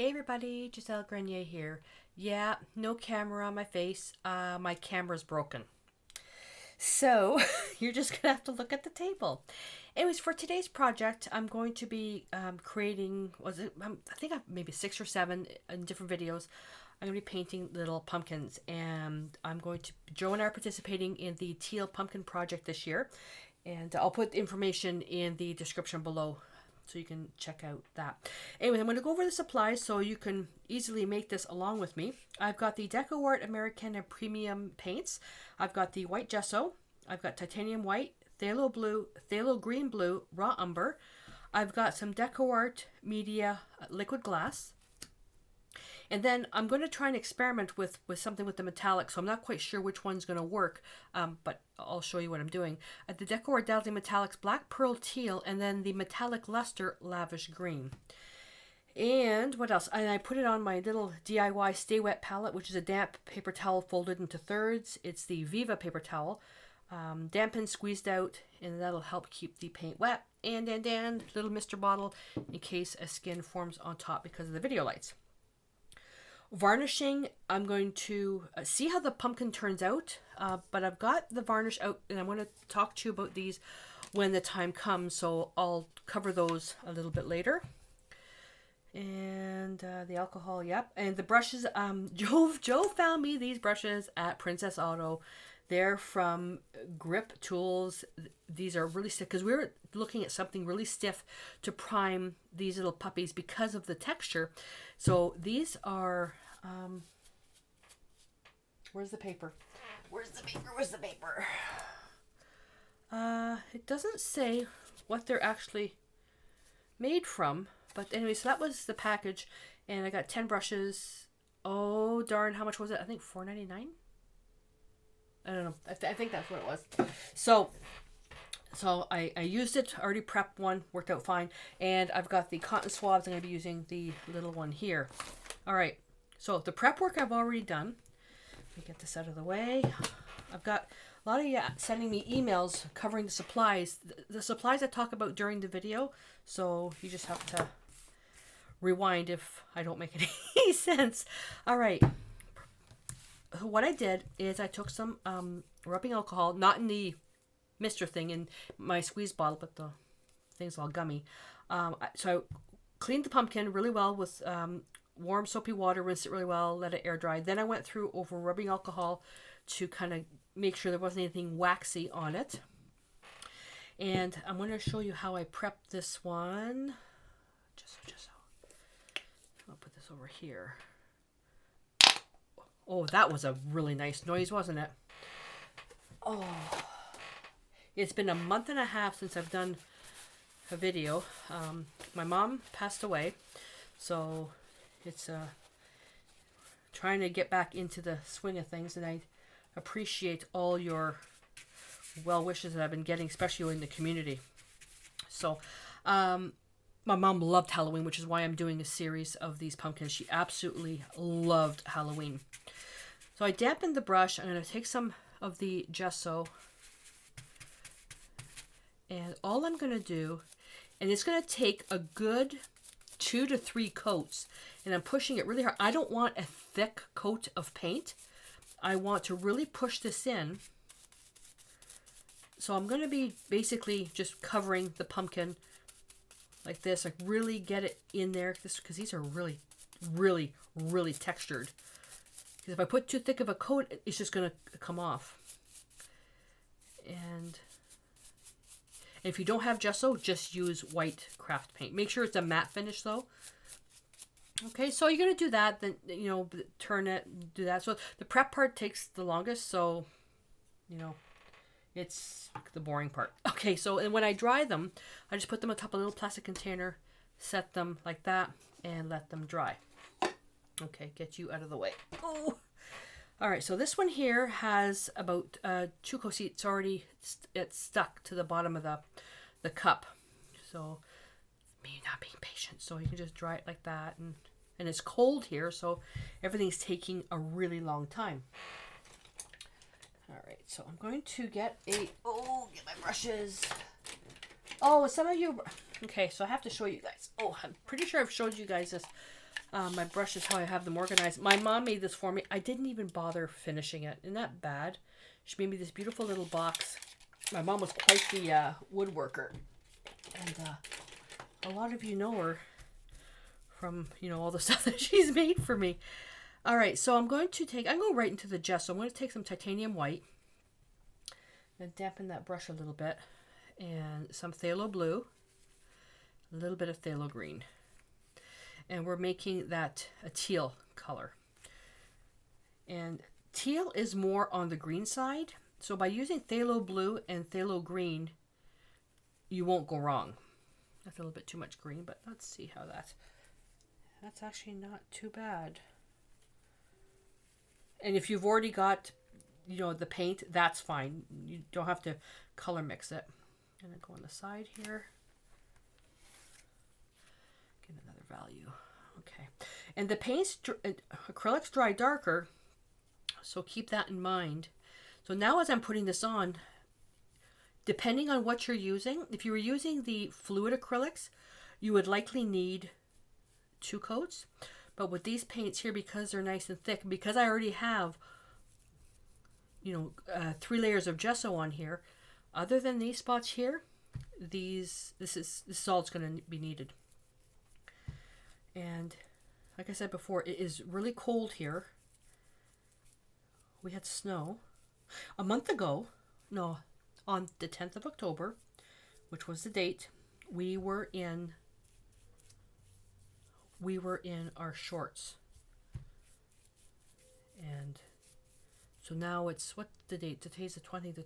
Hey everybody, Gisele Grenier here. Yeah, no camera on my face. My camera's broken. So you're just gonna have to look at the table. Anyways, for today's project, I'm going to be creating, I think I've maybe 6 or 7 in different videos. I'm going to be painting little pumpkins, and Joe and I are participating in the Teal Pumpkin Project this year. And I'll put information in the description below so you can check out that. Anyway, I'm going to go over the supplies so you can easily make this along with me. I've got the DecoArt American and Premium paints. I've got the white gesso. I've got titanium white, phthalo blue, phthalo green blue, raw umber. I've got some DecoArt Media liquid glass. And then I'm going to try and experiment with something with the metallic, so I'm not quite sure which one's going to work, but I'll show you what I'm doing. The DecoArt Dazzling Metallics Black Pearl Teal, and then the Metallic Luster Lavish Green. And what else? And I put it on my little DIY Stay Wet palette, which is a damp paper towel folded into thirds. It's the Viva paper towel, dampened, squeezed out, and that'll help keep the paint wet. And little Mr. bottle in case a skin forms on top because of the video lights. Varnishing, I'm going to see how the pumpkin turns out, but I've got the varnish out, and I'm going to talk to you about these when the time comes, so I'll cover those a little bit later. And the alcohol, yep. And the brushes, Joe found me these brushes at Princess Auto. They're from Grip Tools. These are really stiff because we were looking at something really stiff to prime these little puppies because of the texture. So these are, where's the paper? Where's the paper? Where's the paper? It doesn't say what they're actually made from. But anyway, so that was the package. And I got 10 brushes. Oh, darn. How much was it? I think $4.99. I don't know. I think that's what it was. So I used it, already prepped one, worked out fine. And I've got the cotton swabs. I'm going to be using the little one here. All right. So the prep work I've already done. Let me get this out of the way. I've got a lot of you sending me emails covering the supplies. The supplies I talk about during the video. So you just have to rewind if I don't make any sense. All right. What I did is I took some rubbing alcohol, not in the mister thing in my squeeze bottle, but the thing's all gummy. So I cleaned the pumpkin really well with warm soapy water, rinsed it really well, let it air dry. Then I went through over rubbing alcohol to kind of make sure there wasn't anything waxy on it. And I'm going to show you how I prepped this one. Just so. I'll put this over here. Oh, that was a really nice noise, wasn't it? Oh, it's been a month and a half since I've done a video. My mom passed away, so it's trying to get back into the swing of things, and I appreciate all your well wishes that I've been getting, especially in the community. So, my mom loved Halloween, which is why I'm doing a series of these pumpkins. She absolutely loved Halloween. So I dampened the brush. I'm going to take some of the gesso. And all I'm going to do, and it's going to take a good 2 to 3 coats. And I'm pushing it really hard. I don't want a thick coat of paint. I want to really push this in. So I'm going to be basically just covering the pumpkin like this. Like really get it in there, because these are really, really, really textured. Because if I put too thick of a coat, it's just going to come off. And if you don't have gesso, just use white craft paint. Make sure it's a matte finish though. Okay, so you're going to do that, then, you know, turn it, do that. So the prep part takes the longest, so, you know, it's the boring part. Okay, so and when I dry them, I just put them on top of a little plastic container, set them like that, and let them dry. Okay, get you out of the way. Oh, all right. So this one here has about 2 coats. It's already it's stuck to the bottom of the cup. So me not being patient, so you can just dry it like that, and it's cold here, so everything's taking a really long time. All right, so I'm going to get get my brushes. Oh, some of you, okay, so I have to show you guys. Oh, I'm pretty sure I've showed you guys this My brush is how I have them organized. My mom made this for me. I didn't even bother finishing it. Isn't that bad? She made me this beautiful little box. My mom was quite the woodworker. And a lot of you know her from, all the stuff that she's made for me. All right, so I'm going right into the gesso. I'm going to take some titanium white and dampen that brush a little bit. And some phthalo blue, a little bit of phthalo green. And we're making that a teal color. And teal is more on the green side. So by using phthalo blue and phthalo green, you won't go wrong. That's a little bit too much green, but let's see how that's actually not too bad. And if you've already got, the paint, that's fine. You don't have to color mix it. I'm going to go on the side here. Get another value. Okay. And the paints, acrylics dry darker, so keep that in mind. So now as I'm putting this on, depending on what you're using, if you were using the fluid acrylics, you would likely need 2 coats. But with these paints here, because they're nice and thick, because I already have, 3 layers of gesso on here, other than these spots here, this is all that's going to be needed. And like I said before, it is really cold here. We had snow a month ago. No, on the 10th of October, which was the date, we were in our shorts. And so now it's, what's the date? Today's the 20th.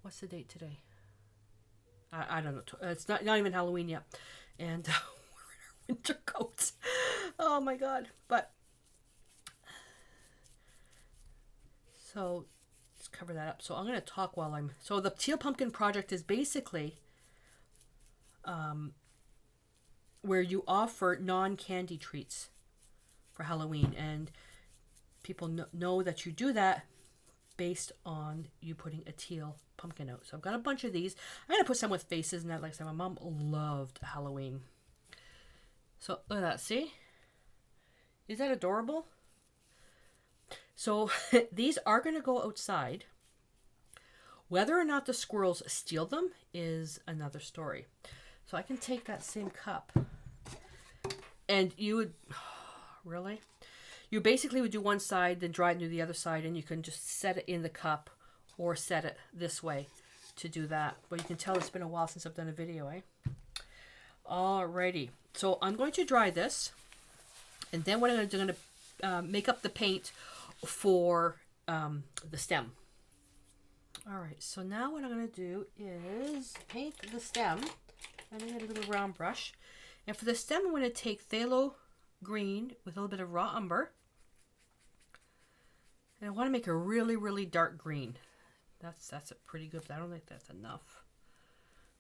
What's the date today? I don't know. It's not even Halloween yet. And we're in our winter coats. Oh my God. But, so let's cover that up. So I'm going to talk while so the Teal Pumpkin Project is basically where you offer non-candy treats for Halloween. And people know that you do that based on you putting a teal pumpkin out. So I've got a bunch of these. I'm going to put some with faces and that. Like I said, my mom loved Halloween. So look at that. See? Is that adorable? So these are going to go outside. Whether or not the squirrels steal them is another story. So I can take that same cup and you would, really? You basically would do one side, then dry it and do the other side, and you can just set it in the cup or set it this way to do that. But you can tell it's been a while since I've done a video, eh? Alrighty. So I'm going to dry this, and then what I'm going to do, I'm going to make up the paint for the stem. Alright, so now what I'm going to do is paint the stem. I'm going to get a little round brush. And for the stem, I'm going to take phthalo green with a little bit of raw umber. And I want to make a really, really dark green. That's a pretty good, but I don't think that's enough.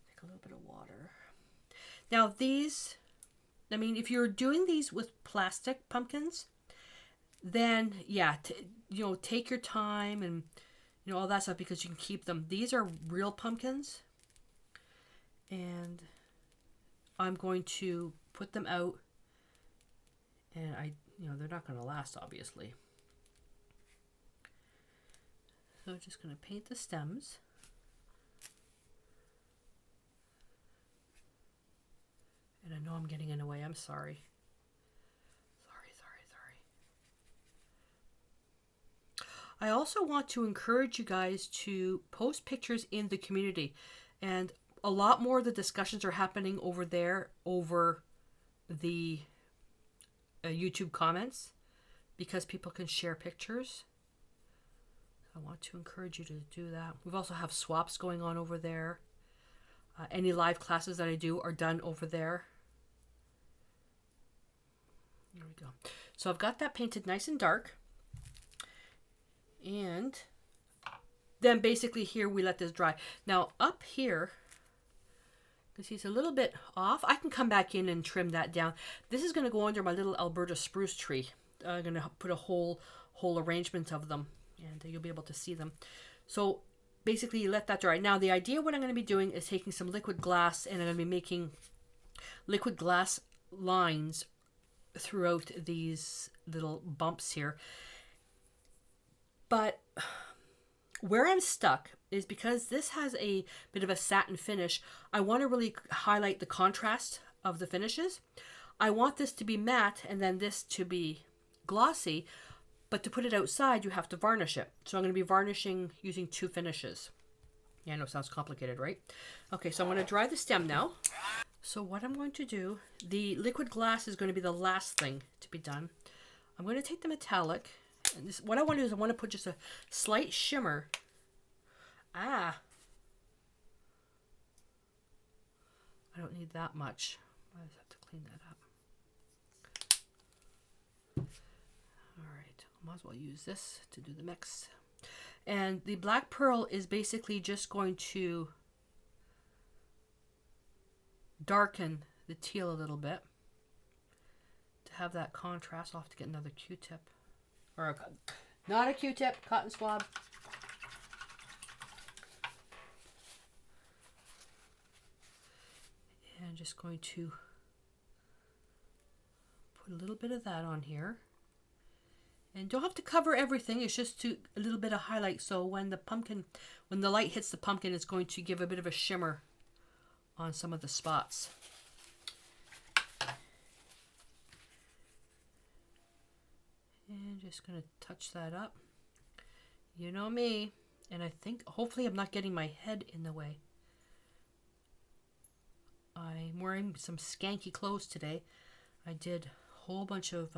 Take a little bit of water. Now these, I mean, if you're doing these with plastic pumpkins, then yeah, take your time and all that stuff because you can keep them. These are real pumpkins, and I'm going to put them out, and they're not going to last, obviously. So I'm just going to paint the stems. And I know I'm getting in the way. I'm sorry. I also want to encourage you guys to post pictures in the community. And a lot more of the discussions are happening over there, over the YouTube comments, because people can share pictures. I want to encourage you to do that. We've also have swaps going on over there. Any live classes that I do are done over there. There we go. So I've got that painted nice and dark. And then basically here we let this dry. Now up here, because he's a little bit off, I can come back in and trim that down. This is going to go under my little Alberta spruce tree. I'm going to put a whole arrangement of them, and you'll be able to see them. So basically you let that dry. Now the idea what I'm going to be doing is taking some liquid glass, and I'm going to be making liquid glass lines throughout these little bumps here. But where I'm stuck is because this has a bit of a satin finish. I want to really highlight the contrast of the finishes. I want this to be matte and then this to be glossy, but to put it outside, you have to varnish it. So I'm going to be varnishing using 2 finishes. Yeah, I know, sounds complicated, right? Okay, so I'm going to dry the stem now. So what I'm going to do, the liquid glass is going to be the last thing to be done. I'm going to take the metallic, and this, what I want to do is I want to put just a slight shimmer. I don't need that much. I just have to clean that up. Alright, I might as well use this to do the mix. And the black pearl is basically just going to darken the teal a little bit to have that contrast. I'll have to get another Q-tip. Or not a Q-tip, cotton swab. And I'm just going to put a little bit of that on here. And don't have to cover everything, it's just a little bit of highlight, so when the light hits the pumpkin, it's going to give a bit of a shimmer on some of the spots. And just going to touch that up. You know me, and I think hopefully I'm not getting my head in the way. I'm wearing some skanky clothes today. I did a whole bunch of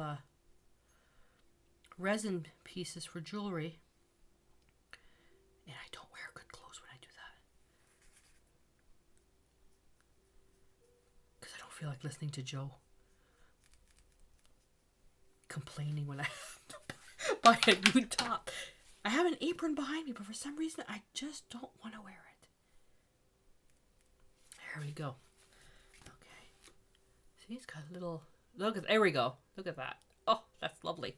resin pieces for jewelry, and I don't wear good clothes when I do that because I don't feel like listening to Joe complaining when I have to buy a new top. I have an apron behind me, but for some reason I just don't want to wear it. There we go. Okay, see, it's got a little, look at, there we go, look at that. Oh, that's lovely.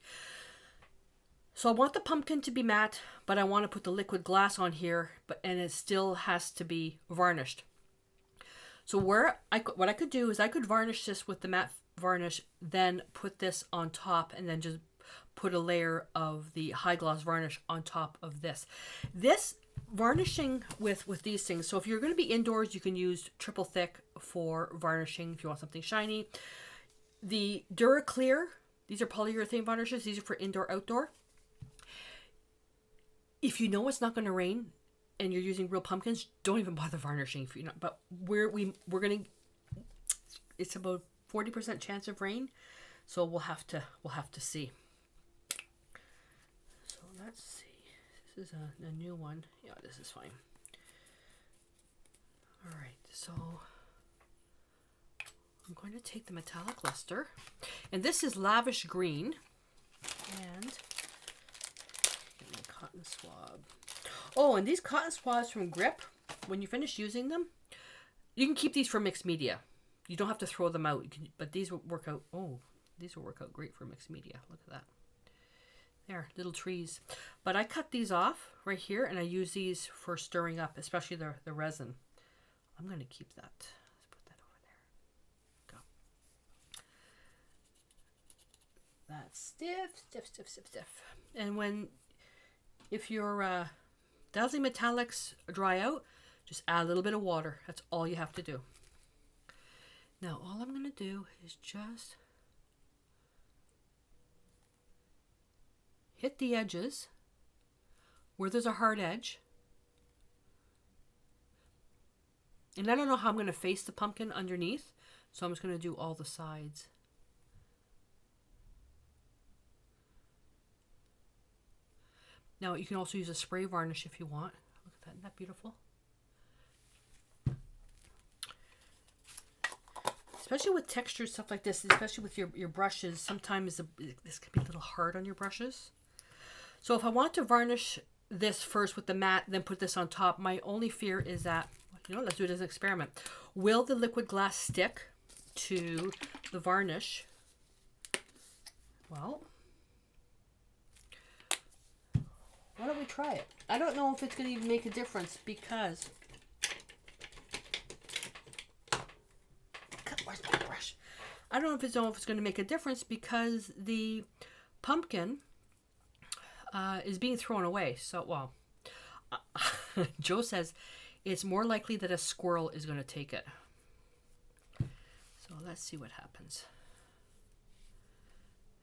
So I want the pumpkin to be matte, but I want to put the liquid glass on here, and it still has to be varnished. So what I could do is I could varnish this with the matte varnish, then put this on top, and then just put a layer of the high gloss varnish on top of this. This varnishing with these things, so if you're going to be indoors, you can use triple thick for varnishing if you want something shiny. The DuraClear, these are polyurethane varnishes, these are for indoor outdoor. If you know it's not going to rain and you're using real pumpkins, don't even bother varnishing. If you're not, but we're gonna. It's about 40% chance of rain, so we'll have to see. So let's see. This is a new one. Yeah, this is fine. All right, so I'm going to take the metallic luster, and this is Lavish Green, and cotton swab. Oh, and these cotton swabs from Grip, when you finish using them, you can keep these for mixed media. You don't have to throw them out, but these will work out. Oh, these will work out great for mixed media. Look at that. There, little trees. But I cut these off right here, and I use these for stirring up, especially the resin. I'm going to keep that. Let's put that over there. Go. That's stiff, stiff, stiff, stiff, stiff. And if your dazzling metallics dry out, just add a little bit of water. That's all you have to do. Now, all I'm going to do is just hit the edges where there's a hard edge. And I don't know how I'm going to face the pumpkin underneath, so I'm just going to do all the sides. Now, you can also use a spray varnish if you want. Look at that. Isn't that beautiful? Especially with texture, stuff like this, especially with your brushes, sometimes this can be a little hard on your brushes. So if I want to varnish this first with the matte, then put this on top, my only fear is that, you know, let's do it as an experiment. Will the liquid glass stick to the varnish? Well, why don't we try it? I don't know if it's going to even make a difference because... Where's my brush? I don't know if it's going to make a difference because the pumpkin is being thrown away. So, well, Joe says it's more likely that a squirrel is going to take it. So let's see what happens.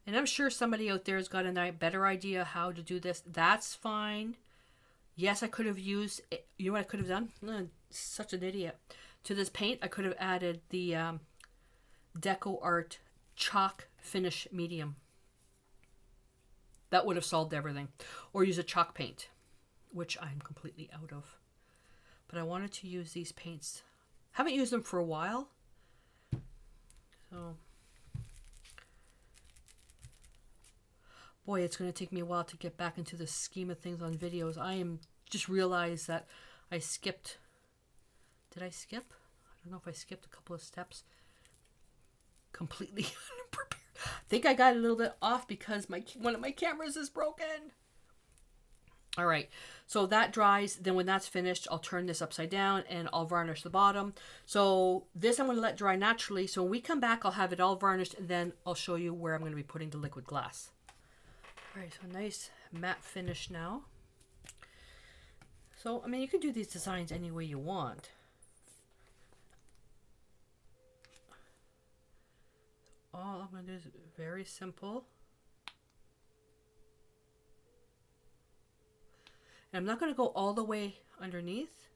And I'm sure somebody out there has got a better idea how to do this. That's fine. Yes, I could have used, you know what I could have done? I'm such an idiot. To this paint, I could have added the Deco Art chalk finish medium. That would have solved everything. Or use a chalk paint, which I'm completely out of. But I wanted to use these paints. Haven't used them for a while. So, boy, it's going to take me a while to get back into the scheme of things on videos. I am just realized that I skipped. Did I skip? I don't know if I skipped a couple of steps. Completely unprepared. I think I got a little bit off because one of my cameras is broken. All right, so that dries. Then when that's finished, I'll turn this upside down and I'll varnish the bottom. So this I'm going to let dry naturally. So when we come back, I'll have it all varnished and then I'll show you where I'm going to be putting the liquid glass. All right, so nice matte finish now. So, I mean, you can do these designs any way you want. All I'm going to do is very simple. And I'm not going to go all the way underneath.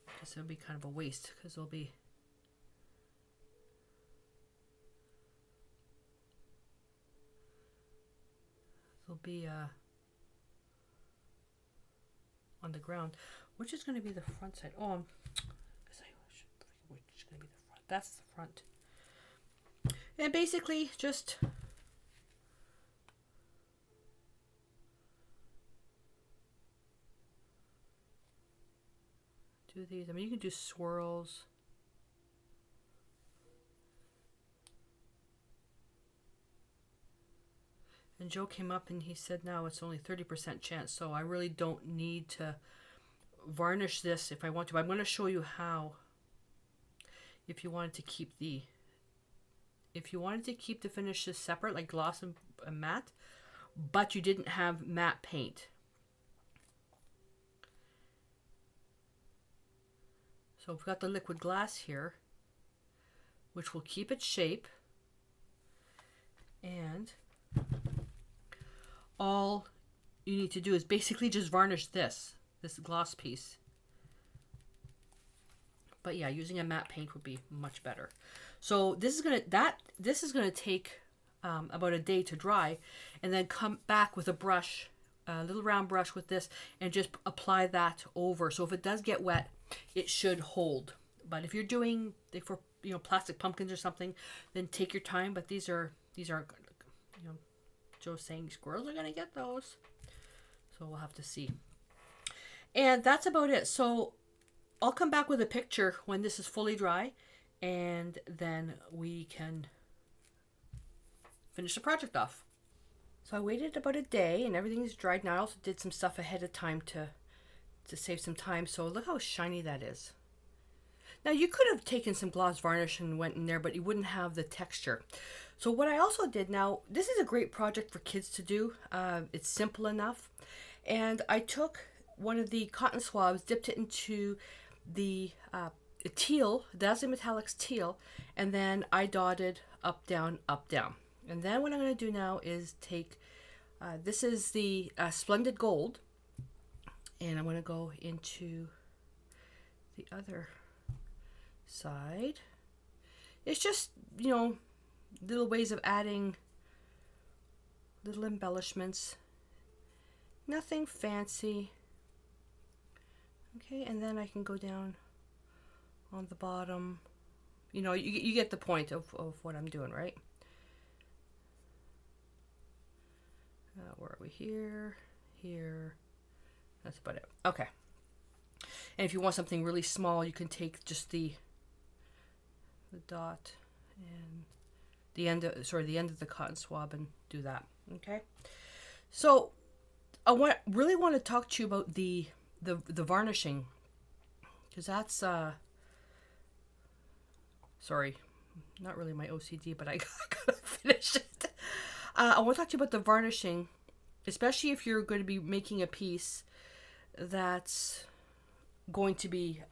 Because it'll be kind of a waste. Because there'll be... on the ground. Which is going to be the front side? Oh, which is going to be the front. That's the front. And basically just do these. I mean, you can do swirls. And Joe came up and he said now it's only 30% chance, so I really don't need to varnish this if I want to. I'm going to show you how. If you wanted to keep the finishes separate, like gloss and matte, but you didn't have matte paint. So we've got the liquid glass here, which will keep its shape, and all you need to do is basically just varnish this gloss piece. But yeah, using a matte paint would be much better. So this is gonna take about a day to dry, and then come back with a brush, a little round brush with this, and just apply that over. So if it does get wet, it should hold. But if you're doing for plastic pumpkins or something, then take your time. But these aren't. Joe's saying squirrels are gonna get those, so we'll have to see. And that's about it. So I'll come back with a picture when this is fully dry, and then we can finish the project off. So I waited about a day and everything is dried now. I also did some stuff ahead of time to save some time. So look how shiny that is. Now you could have taken some gloss varnish and went in there, but you wouldn't have the texture. So what I also did, now this is a great project for kids to do. It's simple enough. And I took one of the cotton swabs, dipped it into the teal, Dazzling Metallics teal, and then I dotted up, down, up, down. And then what I'm going to do now is take, this is the Splendid Gold, and I'm going to go into the other side. It's just, little ways of adding little embellishments. Nothing fancy. Okay, and then I can go down on the bottom. You get the point of what I'm doing, right? Where are we? Here. That's about it. Okay. And if you want something really small, you can take just the dot and the end of the cotton swab and do that. Okay. So I really want to talk to you about the varnishing, because that's sorry, not really my OCD, but I gotta finish it. I want to talk to you about the varnishing, especially if you're going to be making a piece that's going to be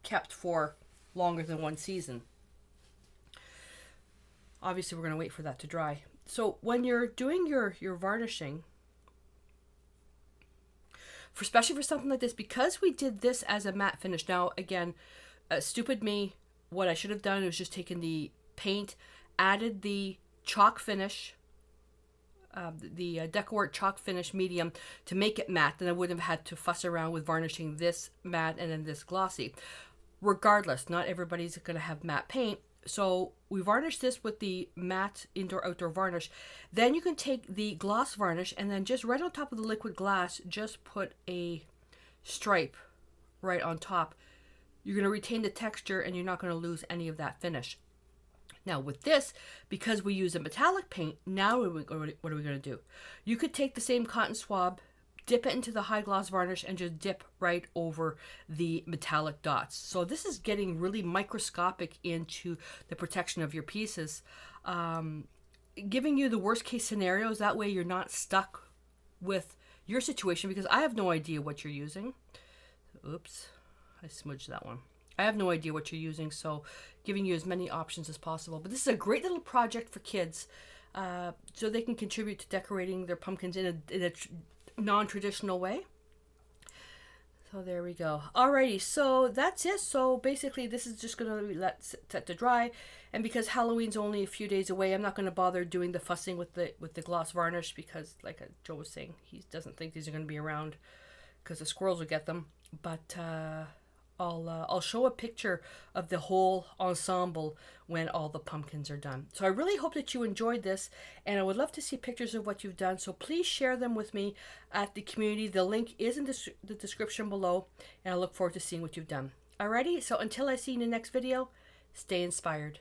kept for longer than one season. Obviously, we're going to wait for that to dry. So when you're doing your varnishing, especially for something like this, because we did this as a matte finish. Now, again, stupid me, what I should have done was just taken the paint, added the chalk finish, the DecoArt chalk finish medium to make it matte. Then I wouldn't have had to fuss around with varnishing this matte and then this glossy. Regardless, not everybody's going to have matte paint. So we varnish this with the matte indoor-outdoor varnish. Then you can take the gloss varnish and then just right on top of the liquid glass, just put a stripe right on top. You're going to retain the texture and you're not going to lose any of that finish. Now with this, because we use a metallic paint, now what are we going to do? You could take the same cotton swab, dip it into the high gloss varnish, and just dip right over the metallic dots. So this is getting really microscopic into the protection of your pieces, giving you the worst case scenarios. That way you're not stuck with your situation, because I have no idea what you're using. Oops, I smudged that one. I have no idea what you're using, so giving you as many options as possible. But this is a great little project for kids, so they can contribute to decorating their pumpkins in a non-traditional way. So there we go. Alrighty, so that's it. So basically this is just going to be set to dry, and because Halloween's only a few days away, I'm not going to bother doing the fussing with the gloss varnish, because like Joe was saying, he doesn't think these are going to be around because the squirrels will get them. But I'll show a picture of the whole ensemble when all the pumpkins are done. So I really hope that you enjoyed this, and I would love to see pictures of what you've done. So please share them with me at the community. The link is in the description below, and I look forward to seeing what you've done. Alrighty, so until I see you in the next video, stay inspired.